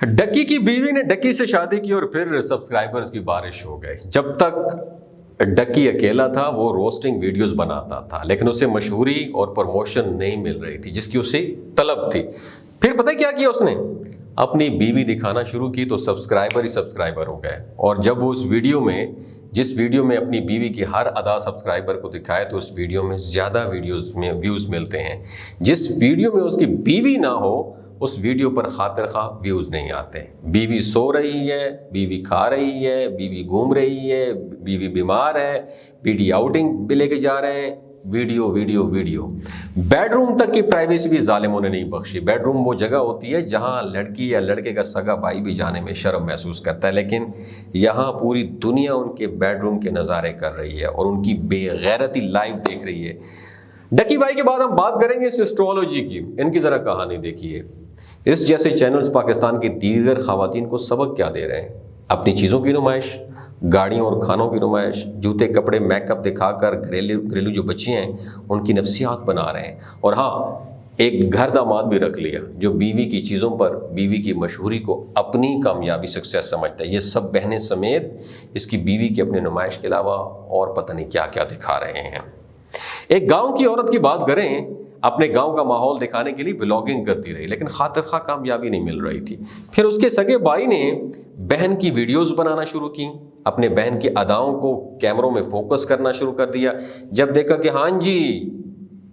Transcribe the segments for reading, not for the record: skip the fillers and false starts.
Ducky की बीवी ने डक्की से शादी की और फिर सब्सक्राइबर्स की बारिश हो गई। जब तक डक्की अकेला था वो रोस्टिंग वीडियोस बनाता था, लेकिन उसे मशहूरी और प्रमोशन नहीं मिल रही थी जिसकी उसे तलब थी। फिर पता है क्या किया उसने? अपनी बीवी दिखाना शुरू की तो सब्सक्राइबर ही सब्सक्राइबर हो गए। और जब वो जिस वीडियो में अपनी बीवी की हर अदा सब्सक्राइबर को दिखाए तो उस वीडियो में ज़्यादा वीडियोस में व्यूज़ मिलते हैं। जिस वीडियो में उसकी बीवी ना हो उस वीडियो पर खातिर खा व्यूज़ नहीं आते। बीवी सो रही है, बीवी खा रही है, बीवी घूम रही है, बीवी बीमार है, बीवी आउटिंग भी लेके जा रहे हैं, वीडियो वीडियो वीडियो। बेडरूम तक की प्राइवेसी भी जालिमों ने नहीं बख्शी। बेडरूम वो जगह होती है जहां लड़की या लड़के का सगा भाई भी जाने में शर्म महसूस करता है, लेकिन यहाँ पूरी दुनिया उनके बेडरूम के नज़ारे कर रही है और उनकी बेगैरती लाइव देख रही है। डक्की भाई के बाद हम बात करेंगे इस एस्ट्रोलॉजी की। इनकी ज़रा कहानी देखिए। इस जैसे चैनल्स पाकिस्तान की दीगर ख़वातीन को सबक क्या दे रहे हैं? अपनी चीज़ों की नुमाइश, गाड़ियों और खानों की नुमाइश, जूते कपड़े मेकअप दिखाकर घरेलू जो बच्चे हैं उनकी नफ्सियात बना रहे हैं। और हाँ, एक घर दामाद भी रख लिया जो बीवी की चीज़ों पर, बीवी की मशहूरी को अपनी कामयाबी सक्सेस समझता है। ये सब बहनें समेत इसकी बीवी की अपने नुमाइश के अलावा और पता नहीं क्या क्या दिखा रहे हैं। एक गाँव की औरत की बात करें, अपने गांव का माहौल दिखाने के लिए व्लॉगिंग करती रही, लेकिन खातिर खा कामयाबी नहीं मिल रही थी। फिर उसके सगे भाई ने बहन की वीडियोस बनाना शुरू की, अपने बहन की अदाओं को कैमरों में फोकस करना शुरू कर दिया। जब देखा कि हाँ जी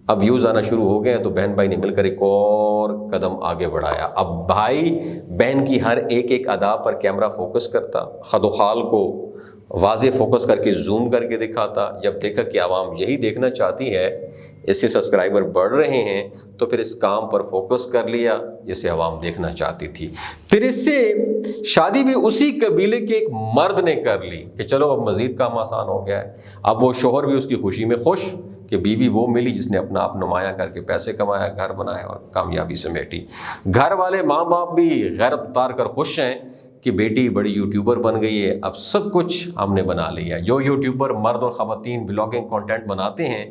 अब व्यूज़ आना शुरू हो गए तो बहन भाई ने मिलकर एक और कदम आगे बढ़ाया। अब भाई बहन की हर एक अदा पर कैमरा फोकस करता, खदोखाल को वाज़े फोकस करके जूम करके दिखाता। जब देखा कि आवाम यही देखना चाहती है, इससे सब्सक्राइबर बढ़ रहे हैं, तो फिर इस काम पर फोकस कर लिया जिसे आवाम देखना चाहती थी। फिर इससे शादी भी उसी कबीले के एक मर्द ने कर ली कि चलो अब मज़ीद काम आसान हो गया है। अब वो शोहर भी उसकी खुशी में खुश कि बीवी वो मिली जिसने अपना आप नुमायाँ करके पैसे कमाया, घर बनाया और कामयाबी समेटी। घर वाले माँ बाप भी गैरत उतार कर खुश हैं कि बेटी बड़ी यूट्यूबर बन गई है, अब सब कुछ हमने बना लिया। जो यूट्यूबर मर्द और ख़वातीन व्लॉगिंग कंटेंट बनाते हैं,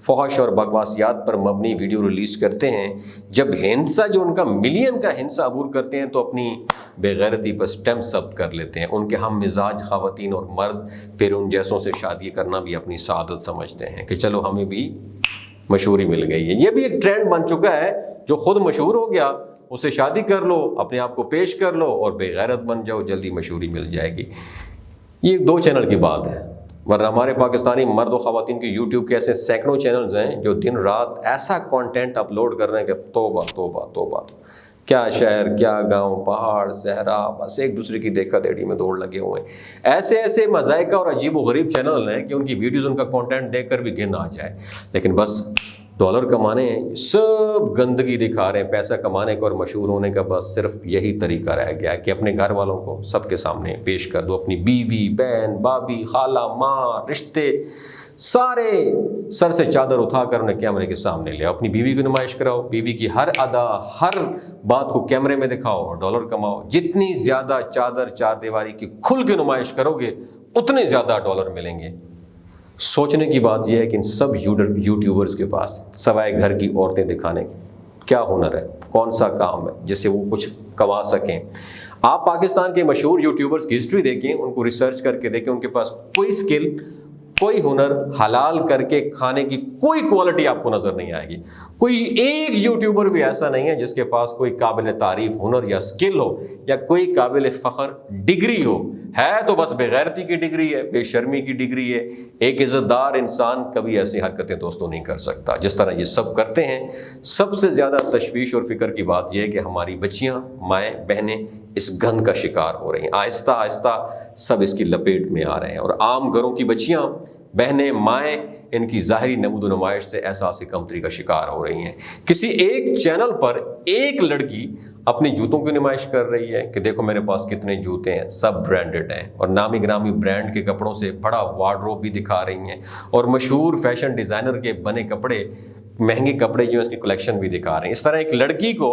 फहश और बकवासियात पर मबनी वीडियो रिलीज़ करते हैं, जब हिंसा जो उनका मिलियन का हिंसा अबूर करते हैं तो अपनी बेगैरती पर स्टैम्प जब्त कर लेते हैं। उनके हम मिजाज ख़वातीन और मर्द फिर उन जैसों से शादी करना भी अपनी सादत समझते हैं कि चलो हमें भी मशहूरी मिल गई है। ये भी एक ट्रेंड बन चुका है, जो खुद मशहूर हो गया उससे शादी कर लो, अपने आप को पेश कर लो और बेगैरत बन जाओ, जल्दी मशहूरी मिल जाएगी। ये 2 चैनल की बात है, वरना हमारे पाकिस्तानी मर्द और ख़वातीन के यूट्यूब के ऐसे सैकड़ों चैनल्स हैं जो दिन रात ऐसा कंटेंट अपलोड कर रहे हैं कि तौबा तौबा तौबा। क्या शहर, क्या गांव, पहाड़, सहरा, बस एक दूसरे की देखा देखी में दौड़ लगे हुए हैं। ऐसे ऐसे मज़ाइका और अजीब व गरीब चैनल हैं कि उनकी वीडियोज़, उनका कंटेंट देखकर भी घिन आ जाए, लेकिन बस डॉलर कमाने सब गंदगी दिखा रहे हैं। पैसा कमाने का और मशहूर होने का बस सिर्फ यही तरीका रह गया है कि अपने घर वालों को सबके सामने पेश कर दो। अपनी बीवी, बहन, भाभी, खाला, माँ, रिश्ते सारे सर से चादर उठाकर उन्हें कैमरे के सामने ले आओ। अपनी बीवी की नुमाइश कराओ, बीवी की हर अदा, हर बात को कैमरे में दिखाओ और डॉलर कमाओ। जितनी ज़्यादा चादर चार दीवारी की खुल के नुमाइश करोगे उतने ज़्यादा डॉलर मिलेंगे। सोचने की बात यह है कि इन सब यूट्यूबर्स के पास सवाए घर की औरतें दिखाने क्या हुनर है, कौन सा काम है जिससे वो कुछ कमा सकें। आप पाकिस्तान के मशहूर यूट्यूबर्स की हिस्ट्री देखें, उनको रिसर्च करके देखें, उनके पास कोई स्किल, कोई हुनर, हलाल करके खाने की कोई क्वालिटी आपको नज़र नहीं आएगी। कोई एक यूट्यूबर भी ऐसा नहीं है जिसके पास कोई काबिल तारीफ हुनर या स्किल हो या कोई काबिल फ़ख्र डिग्री हो। है तो बस बेगैरती की डिग्री है, बेशर्मी की डिग्री है। एक इज़्ज़तदार इंसान कभी ऐसी हरकतें दोस्तों नहीं कर सकता जिस तरह ये सब करते हैं। सबसे ज़्यादा तशवीश और फ़िक्र की बात यह है कि हमारी बच्चियाँ, माएँ, बहनें इस गंद का शिकार हो रही हैं। आहिस्ता आहिस्ता सब इसकी लपेट में आ रहे हैं और आम घरों की बच्चियाँ, बहनें, माएँ इनकी ज़ाहिरी नमूद नुमाइश से एहसास कमतरी का शिकार हो रही हैं। किसी एक चैनल पर एक लड़की अपनी जूतों की नुमाइश कर रही है कि देखो मेरे पास कितने जूते हैं, सब ब्रांडेड हैं, और नामी ग्रामी ब्रांड के कपड़ों से बड़ा वार्डरोब भी दिखा रही हैं, और मशहूर फैशन डिज़ाइनर के बने कपड़े, महंगे कपड़े जो हैं उसकी कलेक्शन भी दिखा रहे हैं। इस तरह एक लड़की को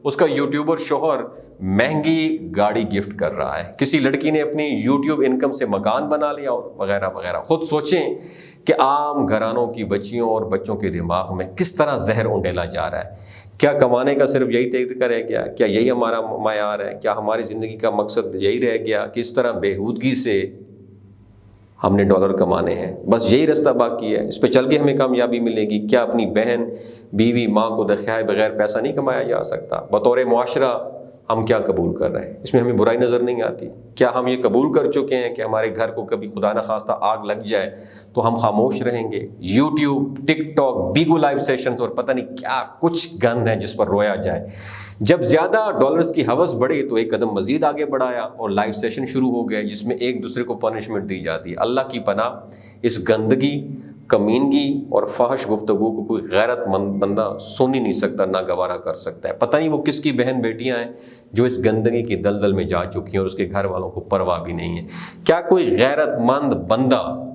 उसका यूट्यूबर शोहर महंगी गाड़ी गिफ्ट कर रहा है। किसी लड़की ने अपनी यूट्यूब इनकम से मकान बना लिया और वगैरह वगैरह। खुद सोचें कि आम घरानों की बच्चियों और बच्चों के दिमाग में किस तरह जहर उंडेला जा रहा है। کیا کمانے کا صرف یہی طریقہ رہ گیا؟ کیا یہی ہمارا معیار ہے؟ کیا ہماری زندگی کا مقصد یہی رہ گیا کہ اس طرح بےہودگی سے ہم نے ڈالر کمانے ہیں؟ بس یہی راستہ باقی ہے، اس پہ چل کے ہمیں کامیابی ملے گی؟ کیا اپنی بہن، بیوی، ماں کو دکھائے بغیر پیسہ نہیں کمایا جا سکتا؟ بطور معاشرہ ہم کیا قبول کر رہے ہیں؟ اس میں ہمیں برائی نظر نہیں آتی؟ کیا ہم یہ قبول کر چکے ہیں کہ ہمارے گھر کو کبھی خدا نخواستہ آگ لگ جائے تو ہم خاموش رہیں گے؟ یوٹیوب، ٹک ٹاک، بیگو لائیو سیشنز اور پتہ نہیں کیا کچھ گند ہے جس پر رویا جائے۔ جب زیادہ ڈالرز کی ہوس بڑھی تو ایک قدم مزید آگے بڑھایا اور لائیو سیشن شروع ہو گئے جس میں ایک دوسرے کو پنشمنٹ دی جاتی ہے۔ اللہ کی پناہ، اس گندگی، کمینگی اور فحش گفتگو کو کوئی غیرت مند بندہ سن ہی نہیں سکتا، نہ گوارا کر سکتا ہے۔ پتہ نہیں وہ کس کی بہن بیٹیاں ہیں جو اس گندگی کی دلدل میں جا چکی ہیں اور اس کے گھر والوں کو پرواہ بھی نہیں ہے۔ کیا کوئی غیرت مند بندہ،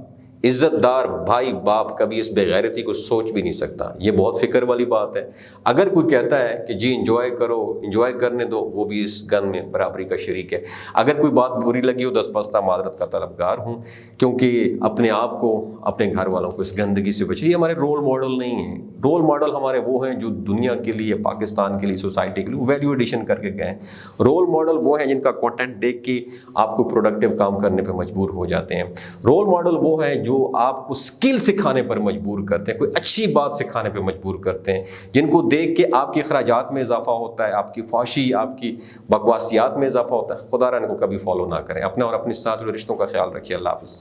عزت دار بھائی باپ کبھی اس بے غیرتی کو سوچ بھی نہیں سکتا؟ یہ بہت فکر والی بات ہے۔ اگر کوئی کہتا ہے کہ جی انجوائے کرو، انجوائے کرنے دو، وہ بھی اس گن میں برابری کا شریک ہے۔ اگر کوئی بات بری لگی ہو دست پستہ معذرت کا طلبگار ہوں، کیونکہ اپنے آپ کو، اپنے گھر والوں کو اس گندگی سے بچے۔ یہ ہمارے رول ماڈل نہیں ہیں۔ رول ماڈل ہمارے وہ ہیں جو دنیا کے لیے، پاکستان کے لیے، سوسائٹی کے لیے ویلیو ایڈیشن کر کے گئے۔ رول ماڈل وہ ہیں جن کا کنٹینٹ دیکھ کے آپ کو پروڈکٹیو کام کرنے پہ مجبور ہو جاتے ہیں۔ رول ماڈل وہ ہیں جو آپ کو سکل سکھانے پر مجبور کرتے ہیں، کوئی اچھی بات سکھانے پہ مجبور کرتے ہیں، جن کو دیکھ کے آپ کے اخراجات میں اضافہ ہوتا ہے، آپ کی فحشی، آپ کی بکواسیات میں اضافہ ہوتا ہے۔ خدا را ان کو کبھی فالو نہ کریں۔ اپنا اور اپنے ساتھ رشتوں کا خیال رکھیے۔ اللہ حافظ۔